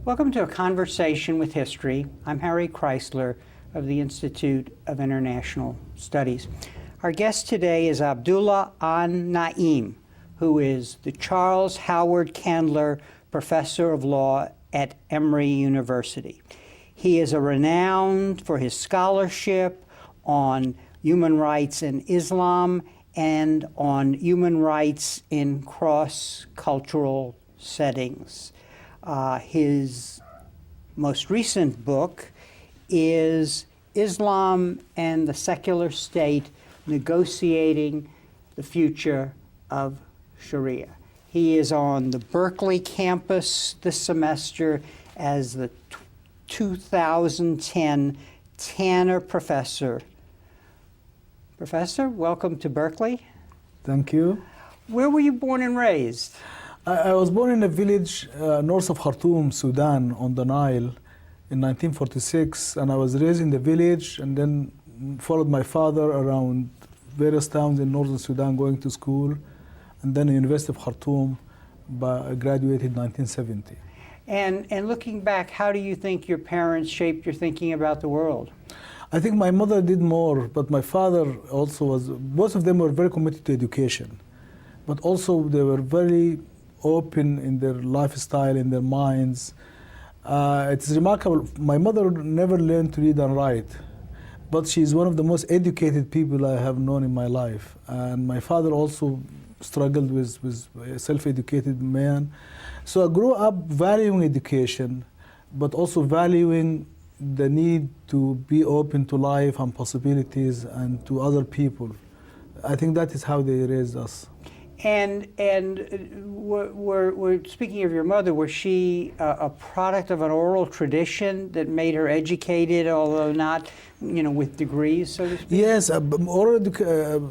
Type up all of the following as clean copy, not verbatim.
Welcome to A Conversation with History. I'm Harry Kreisler of the Institute of International Studies. Our guest today is Abdullahi Ahmed, who is the Charles Howard Candler Professor of Law at Emory University. He is renowned for his scholarship on human rights in Islam and on human rights in cross-cultural settings. His most recent book is Islam and the Secular State, Negotiating the Future of Sharia. He is on the Berkeley campus this semester as the 2010 Tanner Professor. Professor, welcome to Berkeley. Thank you. Where were you born and raised? I was born in a village north of Khartoum, Sudan, on the Nile in 1946, and I was raised in the village and then followed my father around various towns in northern Sudan going to school, and then the University of Khartoum. I graduated in 1970. And looking back, how do you think your parents shaped your thinking about the world? I think my mother did more, but my father also was. Both of them were very committed to education, but also they were very open in their lifestyle, in their minds. It's remarkable. My mother never learned to read and write, but she's one of the most educated people I have known in my life. And my father also struggled with a self-educated man. So I grew up valuing education, but also valuing the need to be open to life and possibilities and to other people. I think that is how they raised us. And we're speaking of your mother, was she a product of an oral tradition that made her educated, although not, with degrees, so to speak? Yes, oral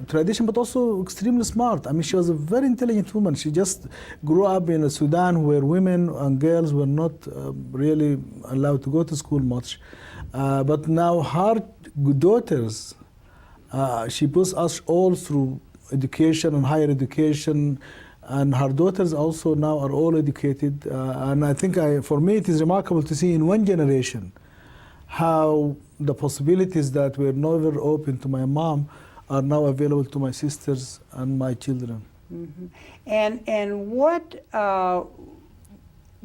tradition, but also extremely smart. I mean, she was a very intelligent woman. She just grew up in Sudan where women and girls were not really allowed to go to school much. But now her daughters, she puts us all through education and higher education, and her daughters also now are all educated. And I think for me it is remarkable to see in one generation how the possibilities that were never open to my mom are now available to my sisters and my children. Mm-hmm. And what,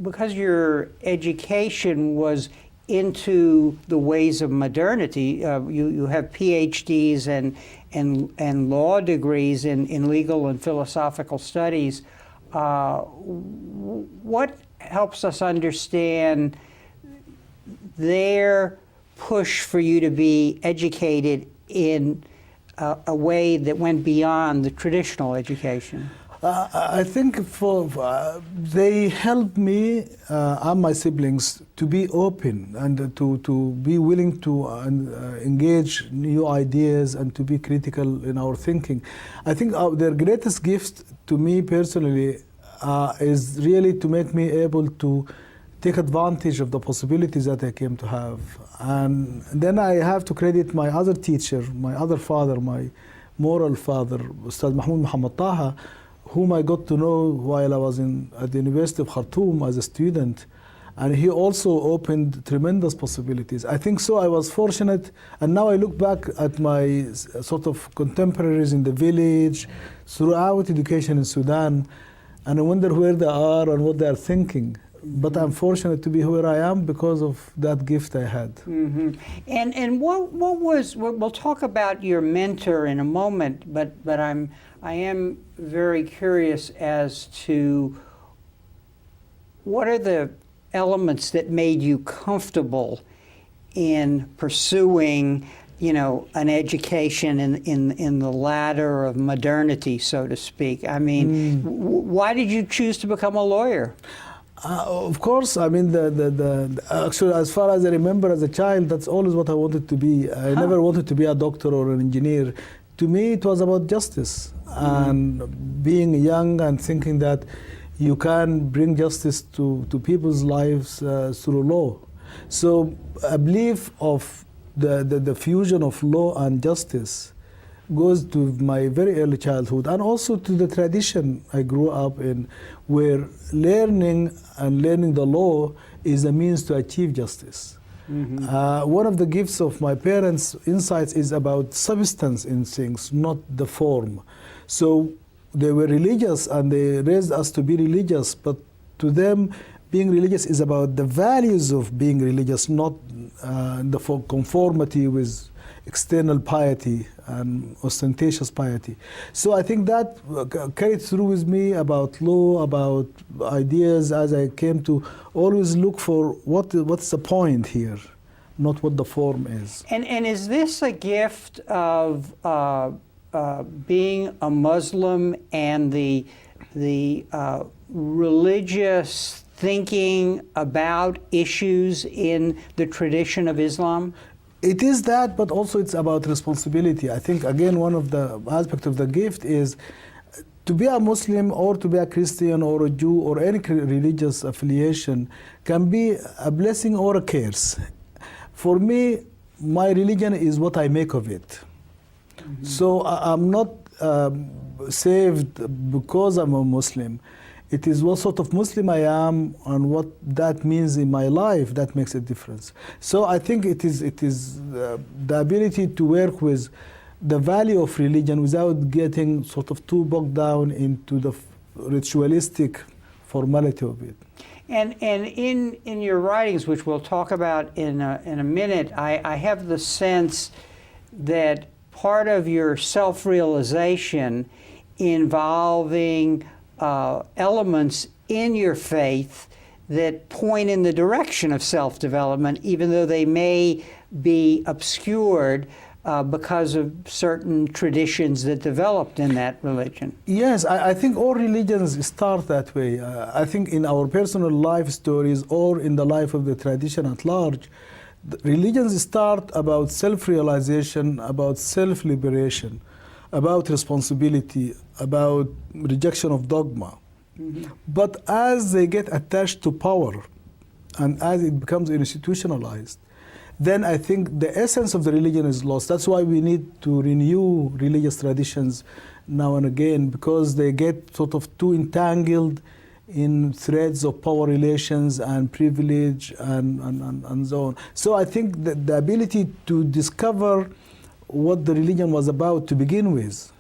because your education was into the ways of modernity, you have PhDs and law degrees in legal and philosophical studies. What helps us understand their push for you to be educated in a way that went beyond the traditional education? I think they helped me and my siblings to be open and to be willing to engage new ideas and to be critical in our thinking. I think their greatest gift to me personally is really to make me able to take advantage of the possibilities that I came to have. And then I have to credit my other teacher, my other father, my moral father, Ustad Mahmoud Mohamed Taba, whom I got to know while I was at the University of Khartoum as a student. And he also opened tremendous possibilities. I think so I was fortunate, and now I look back at my sort of contemporaries in the village, throughout education in Sudan, and I wonder where they are and what they are thinking. But I'm fortunate to be where I am because of that gift I had. Mm-hmm. And what was, we'll talk about your mentor in a moment, but I am very curious as to what are the elements that made you comfortable in pursuing, an education in the ladder of modernity, so to speak. I mean, why did you choose to become a lawyer? Of course, I mean, actually, as far as I remember as a child, that's always what I wanted to be. I never wanted to be a doctor or an engineer. To me, it was about justice and being young and thinking that you can bring justice to people's lives through law. So I believe of the fusion of law and justice goes to my very early childhood and also to the tradition I grew up in, where learning the law is a means to achieve justice. One of the gifts of my parents' insights is about substance in things, not the form. So they were religious and they raised us to be religious, but to them, being religious is about the values of being religious, not the conformity with external piety and ostentatious piety. So I think that carried through with me about law, about ideas, as I came to always look for what's the point here, not what the form is. And is this a gift of being a Muslim and the religious thinking about issues in the tradition of Islam? It is that, but also it's about responsibility. I think, again, one of the aspects of the gift is to be a Muslim or to be a Christian or a Jew or any religious affiliation can be a blessing or a curse. For me, my religion is what I make of it. So I'm not saved because I'm a Muslim. It is what sort of Muslim I am and what that means in my life that makes a difference. So I think it is the ability to work with the value of religion without getting sort of too bogged down into the ritualistic formality of it. And in your writings, which we'll talk about in a minute, I have the sense that part of your self-realization involving elements in your faith that point in the direction of self-development, even though they may be obscured because of certain traditions that developed in that religion. Yes, I think all religions start that way. I think in our personal life stories or in the life of the tradition at large, religions start about self-realization, about self-liberation, about responsibility, about rejection of dogma. But as they get attached to power and as it becomes institutionalized, then I think the essence of the religion is lost. That's why we need to renew religious traditions now and again, because they get sort of too entangled in threads of power relations and privilege and so on. So I think that the ability to discover what the religion was about to begin with.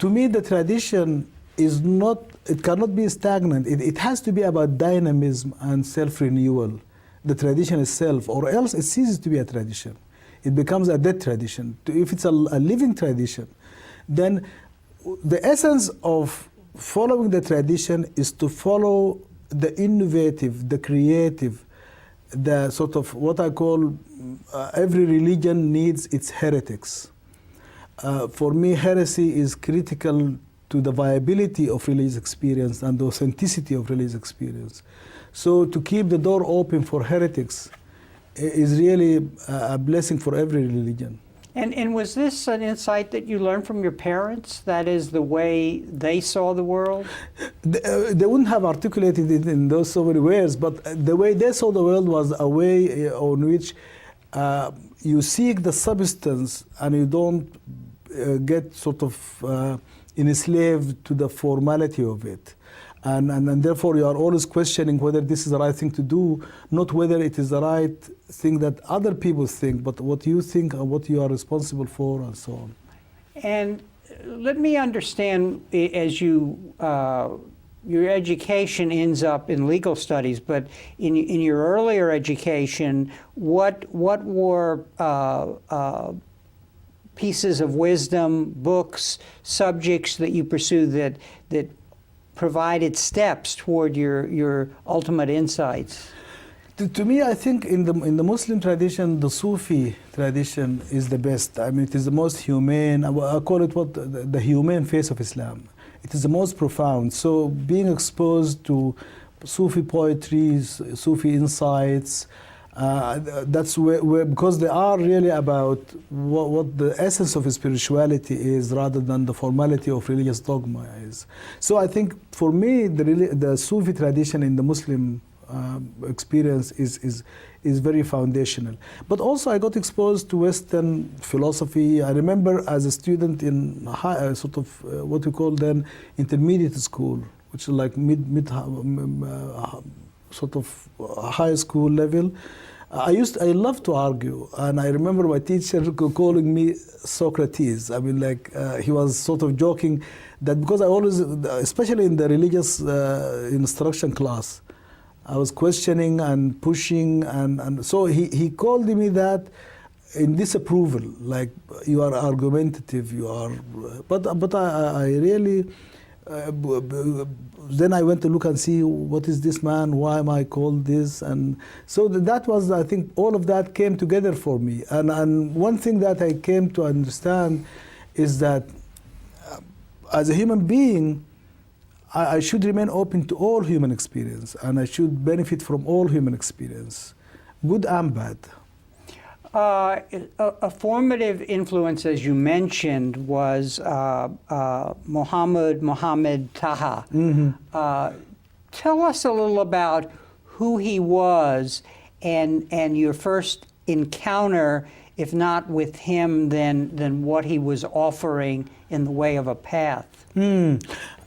To me, the tradition is not, it cannot be stagnant. It has to be about dynamism and self-renewal, the tradition itself, or else it ceases to be a tradition. It becomes a dead tradition. If it's a living tradition, then the essence of following the tradition is to follow the innovative, the creative, the sort of what I call every religion needs its heretics. For me, heresy is critical to the viability of religious experience and the authenticity of religious experience. So to keep the door open for heretics is really a blessing for every religion. And was this an insight that you learned from your parents? That is the way they saw the world? They wouldn't have articulated it in those so many words, but the way they saw the world was a way on which you seek the substance and you don't get sort of enslaved to the formality of it. And therefore you are always questioning whether this is the right thing to do, not whether it is the right thing that other people think, but what you think and what you are responsible for and so on. And let me understand, as you, your education ends up in legal studies, but in your earlier education, what were pieces of wisdom, books, subjects that you pursued that provided steps toward your ultimate insights? To me, I think in the Muslim tradition, the Sufi tradition is the best. I mean, it is the most humane. I call it the humane face of Islam. It is the most profound. So being exposed to Sufi poetry, Sufi insights, that's where because they are really about what the essence of spirituality is rather than the formality of religious dogma is. So I think for me, the Sufi tradition in the Muslim experience is very foundational. But also I got exposed to Western philosophy. I remember as a student in sort of what we call then intermediate school, which is like sort of high school level, I love to argue, and I remember my teacher calling me Socrates. I mean, like he was sort of joking that because I always, especially in the religious instruction class, I was questioning and pushing, and so he called me that in disapproval, like you are argumentative, you are. But I really. Then I went to look and see what is this man, why am I called this, and so that was, I think, all of that came together for me. And one thing that I came to understand is that as a human being, I should remain open to all human experience, and I should benefit from all human experience, good and bad. A formative influence, as you mentioned, was Mahmoud Mohamed Taba. Mm-hmm. Tell us a little about who he was and your first encounter, if not with him, then what he was offering in the way of a path.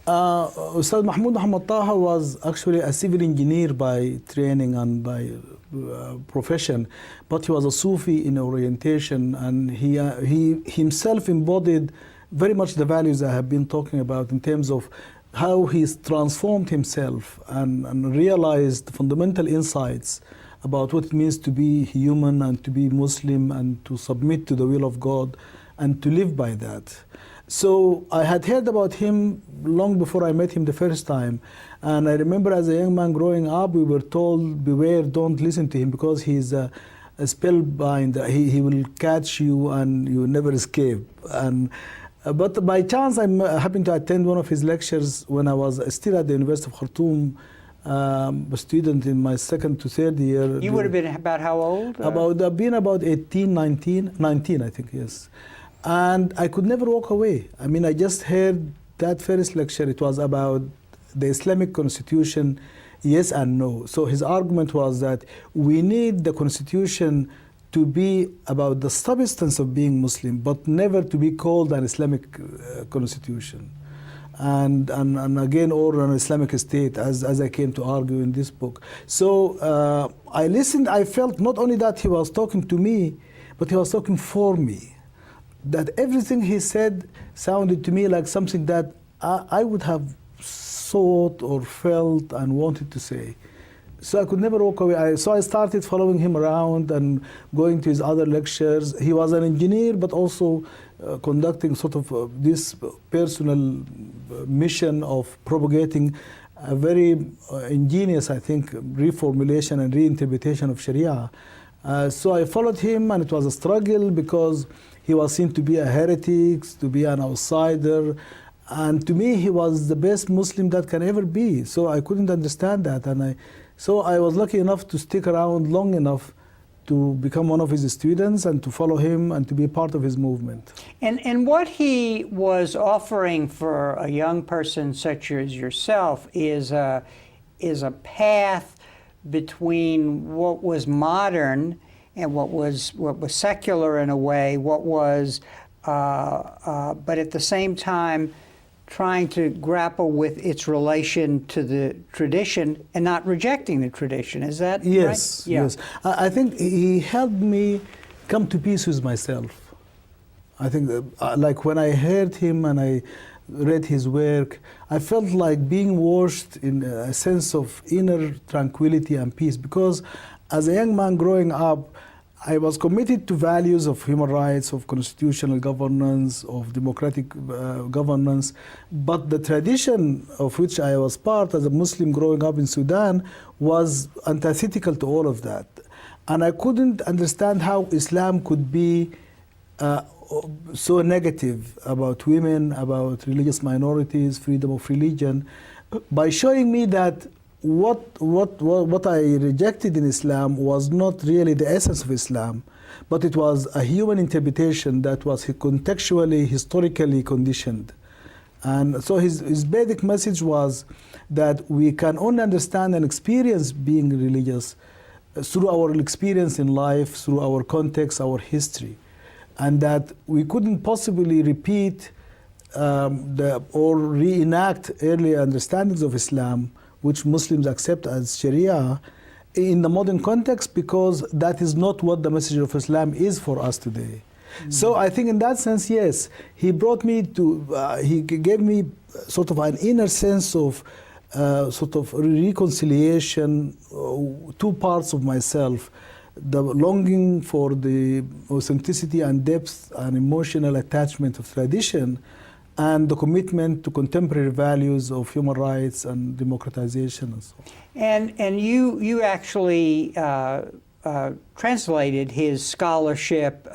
Ustad Mahmoud Mohamed Taba was actually a civil engineer by training and by profession, but he was a Sufi in orientation, and he himself embodied very much the values I have been talking about in terms of how he's transformed himself and realized fundamental insights about what it means to be human and to be Muslim and to submit to the will of God and to live by that. So I had heard about him long before I met him the first time. And I remember as a young man growing up, we were told, beware, don't listen to him because he's a spellbind. He will catch you and you never escape. But by chance, I happened to attend one of his lectures when I was still at the University of Khartoum, a student in my second to third year. You would have been about how old? I've been about 18, 19, I think, yes. And I could never walk away. I mean, I just heard that first lecture. It was about the Islamic constitution, yes and no. So his argument was that we need the constitution to be about the substance of being Muslim, but never to be called an Islamic constitution. And again, or an Islamic state, as I came to argue in this book. So I listened, I felt not only that he was talking to me, but he was talking for me. That everything he said sounded to me like something that I would have thought or felt and wanted to say. So I could never walk away. So I started following him around and going to his other lectures. He was an engineer, but also conducting sort of this personal mission of propagating a very ingenious, I think, reformulation and reinterpretation of Sharia. So I followed him, and it was a struggle because he was seen to be a heretic, to be an outsider, and to me he was the best Muslim that can ever be. So I couldn't understand that, so I was lucky enough to stick around long enough to become one of his students and to follow him and to be part of his movement. And what he was offering for a young person such as yourself is a path between what was modern and what was secular in a way, but at the same time trying to grapple with its relation to the tradition and not rejecting the tradition. Is that yes, right? Yeah. Yes. I think he helped me come to peace with myself. I think like when I heard him and I read his work, I felt like being washed in a sense of inner tranquility and peace, because as a young man growing up, I was committed to values of human rights, of constitutional governance, of democratic governance, but the tradition of which I was part as a Muslim growing up in Sudan was antithetical to all of that. And I couldn't understand how Islam could be so negative about women, about religious minorities, freedom of religion, by showing me that what I rejected in Islam was not really the essence of Islam, but it was a human interpretation that was contextually, historically conditioned. And so his basic message was that we can only understand and experience being religious through our experience in life, through our context, our history, and that we couldn't possibly repeat or reenact early understandings of Islam which Muslims accept as Sharia, in the modern context, because that is not what the message of Islam is for us today. So I think in that sense, yes, he brought me to, he gave me sort of an inner sense of sort of reconciliation, two parts of myself, the longing for the authenticity and depth and emotional attachment of tradition, and the commitment to contemporary values of human rights and democratization and so on. And you actually translated his scholarship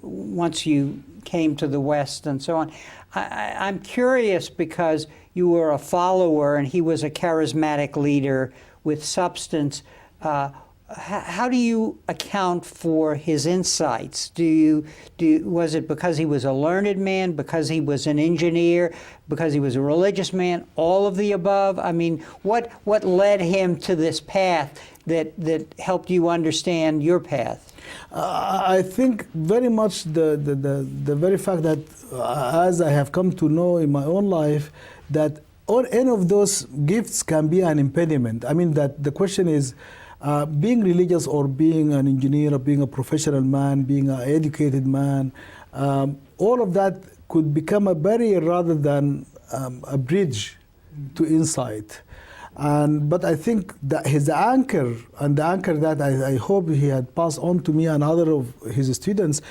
once you came to the West and so on. I'm curious because you were a follower and he was a charismatic leader with substance. How do you account for his insights? Was it because he was a learned man, because he was an engineer, because he was a religious man, all of the above? I mean, what led him to this path that helped you understand your path? I think very much the very fact that, as I have come to know in my own life, that any of those gifts can be an impediment. I mean, that the question is, being religious or being an engineer or being a professional man, being an educated man, all of that could become a barrier rather than a bridge to insight. But I think that his anchor, and the anchor that I hope he had passed on to me and other of his students,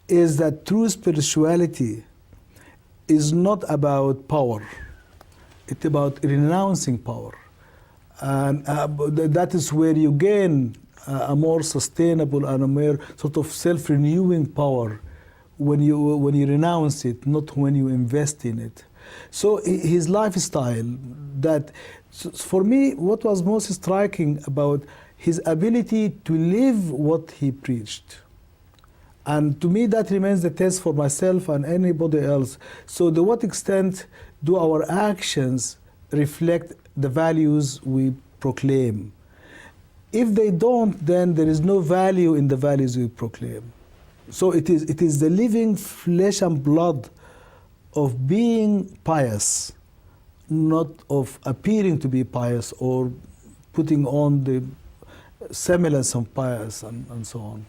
is that true spirituality is not about power. It's about renouncing power. And that is where you gain a more sustainable and a more sort of self-renewing power when you renounce it, not when you invest in it. So his lifestyle, that for me, what was most striking about his ability to live what he preached. And to me, that remains the test for myself and anybody else. So to what extent do our actions reflect the values we proclaim? If they don't, then there is no value in the values we proclaim. So it is the living flesh and blood of being pious, not of appearing to be pious or putting on the semblance of pious and so on.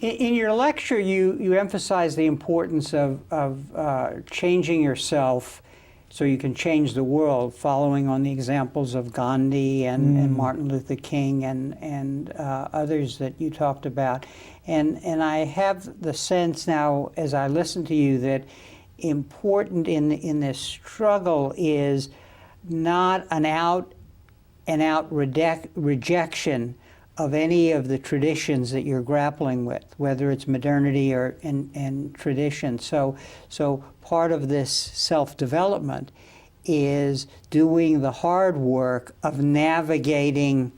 In your lecture, you emphasize the importance of changing yourself so you can change the world, following on the examples of Gandhi and Martin Luther King and others that you talked about. And I have the sense now, as I listen to you, that important in this struggle is not an out-and-out rejection of any of the traditions that you're grappling with, whether it's modernity or and tradition. So part of this self-development is doing the hard work of navigating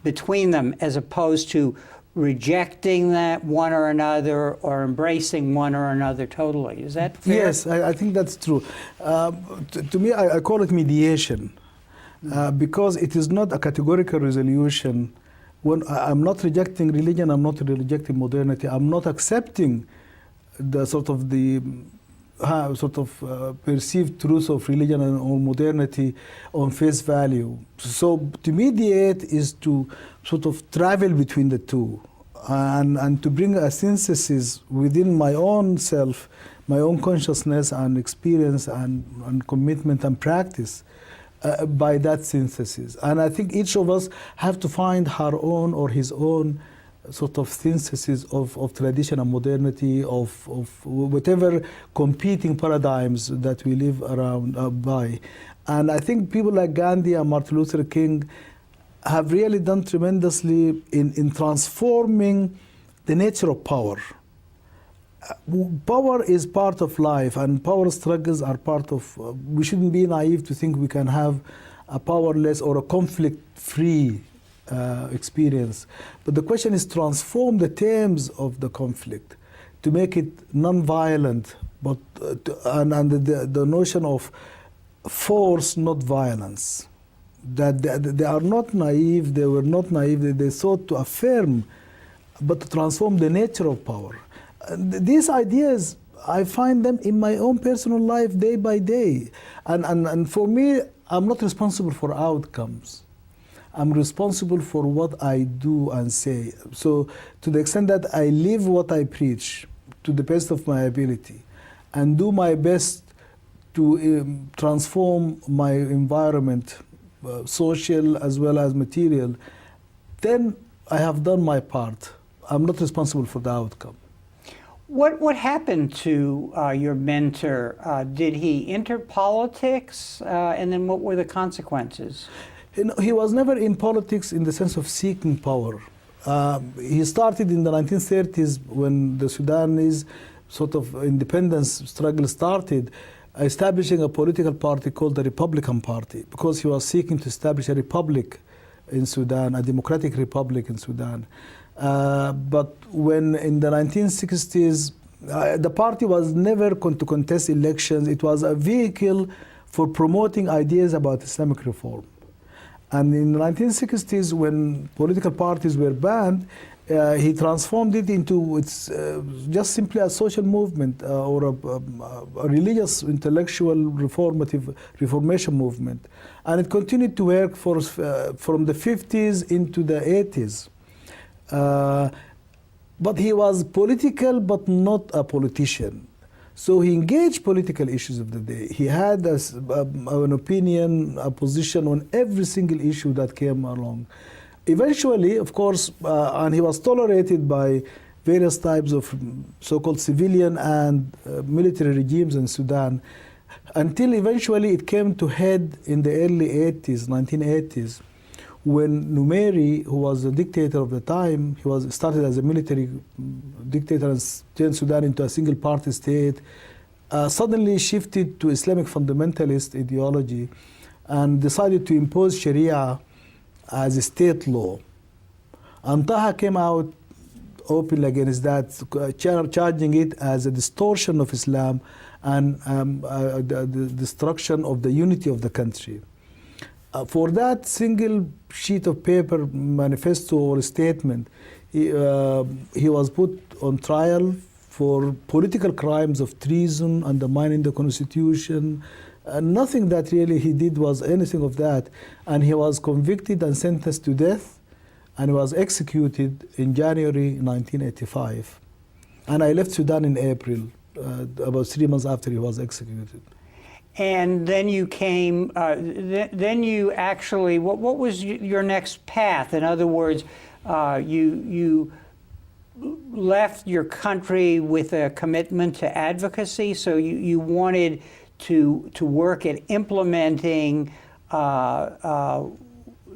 between them, as opposed to rejecting that one or another or embracing one or another totally. Is that fair? Yes, I think that's true. To me, I call it mediation, because it is not a categorical resolution. When I'm not rejecting religion, I'm not rejecting modernity. I'm not accepting the perceived truth of religion or modernity on face value. So to mediate is to sort of travel between the two, and to bring a synthesis within my own self, my own consciousness and experience and commitment and practice. By that synthesis. And I think each of us have to find her own or his own sort of synthesis of tradition and modernity, of whatever competing paradigms that we live around by. And I think people like Gandhi and Martin Luther King have really done tremendously in transforming the nature of power. Power is part of life, and power struggles are part of. We shouldn't be naive to think we can have a powerless or a conflict-free experience. But the question is transform the terms of the conflict to make it non-violent, but and the notion of force, not violence. That they are not naive. They were not naive. They sought to affirm, but to transform the nature of power. These ideas, I find them in my own personal life day by day. And for me, I'm not responsible for outcomes. I'm responsible for what I do and say. So to the extent that I live what I preach to the best of my ability and do my best to transform my environment, social as well as material, then I have done my part. I'm not responsible for the outcome. What happened to your mentor? Did he enter politics, and then what were the consequences? You know, he was never in politics in the sense of seeking power. He started in the 1930s when the Sudanese sort of independence struggle started, establishing a political party called the Republican Party, because he was seeking to establish a republic in Sudan, a democratic republic in Sudan. But when in the 1960s, the party was never going to contest elections. It was a vehicle for promoting ideas about Islamic reform. And in the 1960s, when political parties were banned, he transformed it into just simply a social movement or a religious, intellectual, reformation movement. And it continued to work from the 50s into the 80s. But he was political, but not a politician. So he engaged political issues of the day. He had an opinion, a position on every single issue that came along. Eventually, of course, and he was tolerated by various types of so-called civilian and military regimes in Sudan, until eventually it came to head in the early 80s, 1980s, when Numeri, who was the dictator of the time, he started as a military dictator and turned Sudan into a single-party state, suddenly shifted to Islamic fundamentalist ideology and decided to impose Sharia as a state law. And Taha came out openly against that, charging it as a distortion of Islam and the destruction of the unity of the country. For that single sheet of paper, manifesto or statement, he was put on trial for political crimes of treason, undermining the constitution. Nothing that really he did was anything of that. And he was convicted and sentenced to death, and he was executed in January 1985. And I left Sudan in April, about 3 months after he was executed. And then you came, then you actually, what was your next path? In other words, you left your country with a commitment to advocacy, so you wanted to work at implementing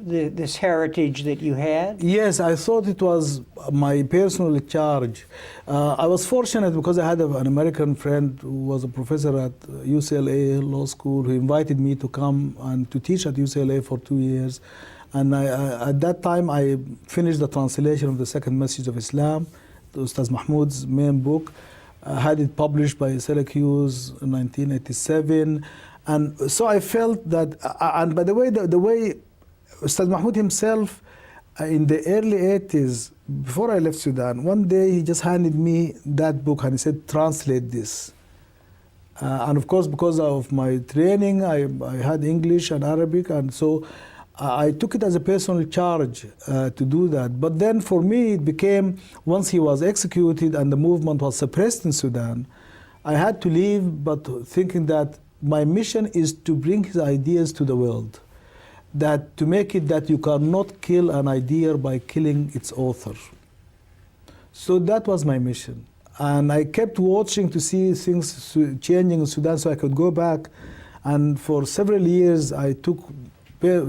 this heritage that you had? Yes, I thought it was my personal charge. I was fortunate because I had an American friend who was a professor at UCLA Law School who invited me to come and to teach at UCLA for 2 years. And at that time, I finished the translation of the Second Message of Islam, Ustaz Mahmoud's main book. I had it published by Syracuse in 1987. And so I felt that, and by the way, Ustaz Mahmoud himself, in the early 80s, before I left Sudan, one day he just handed me that book and he said, translate this. And of course, because of my training, I had English and Arabic, and so I took it as a personal charge to do that. But then for me, it became, once he was executed and the movement was suppressed in Sudan, I had to leave, but thinking that my mission is to bring his ideas to the world. That to make it that you cannot kill an idea by killing its author. So that was my mission. And I kept watching to see things changing in Sudan so I could go back. And for several years, I took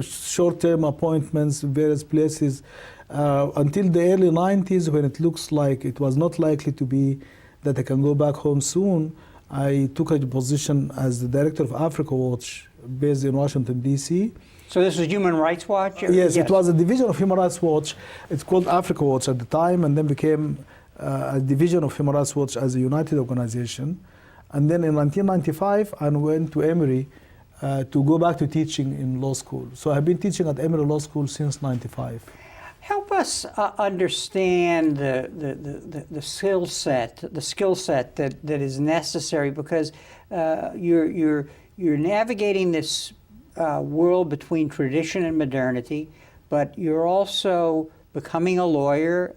short-term appointments in various places until the early 90s, when it looks like it was not likely to be that I can go back home soon. I took a position as the director of Africa Watch based in Washington, D.C. So this was Human Rights Watch? Yes, it was a division of Human Rights Watch. It's called Africa Watch at the time, and then became a division of Human Rights Watch as a united organization. And then in 1995, I went to Emory to go back to teaching in law school. So I've been teaching at Emory Law School since '95. Help us understand the skill set that is necessary, because you're navigating this world between tradition and modernity, but you're also becoming a lawyer,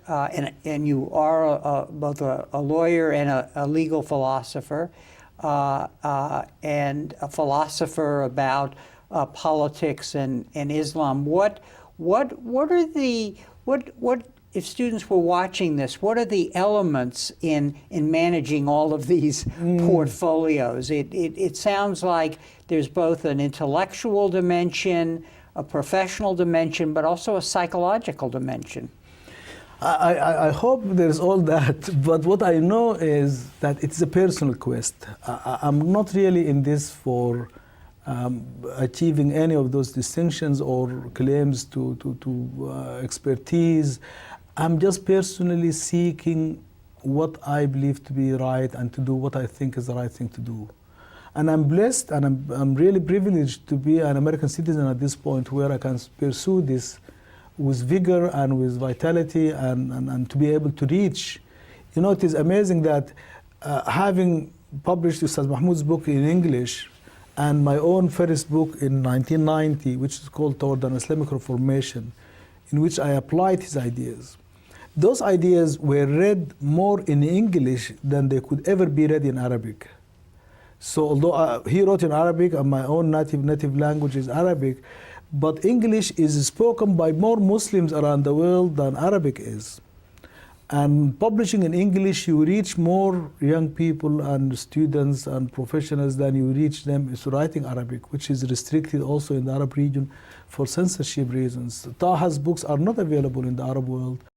and you are both a lawyer and a legal philosopher, and a philosopher about politics and Islam. What if students were watching this, what are the elements in managing all of these portfolios? It sounds like there's both an intellectual dimension, a professional dimension, but also a psychological dimension. I hope there's all that, but what I know is that it's a personal quest. I'm not really in this for achieving any of those distinctions or claims to expertise. I'm just personally seeking what I believe to be right and to do what I think is the right thing to do. And I'm blessed and I'm really privileged to be an American citizen at this point where I can pursue this with vigor and with vitality and to be able to reach. You know, it is amazing that having published Ustaz Mahmoud's book in English and my own first book in 1990, which is called Toward an Islamic Reformation, in which I applied his ideas. Those ideas were read more in English than they could ever be read in Arabic. So although he wrote in Arabic and my own native language is Arabic, but English is spoken by more Muslims around the world than Arabic is. And publishing in English, you reach more young people and students and professionals than you reach them is writing Arabic, which is restricted also in the Arab region for censorship reasons. Taha's books are not available in the Arab world.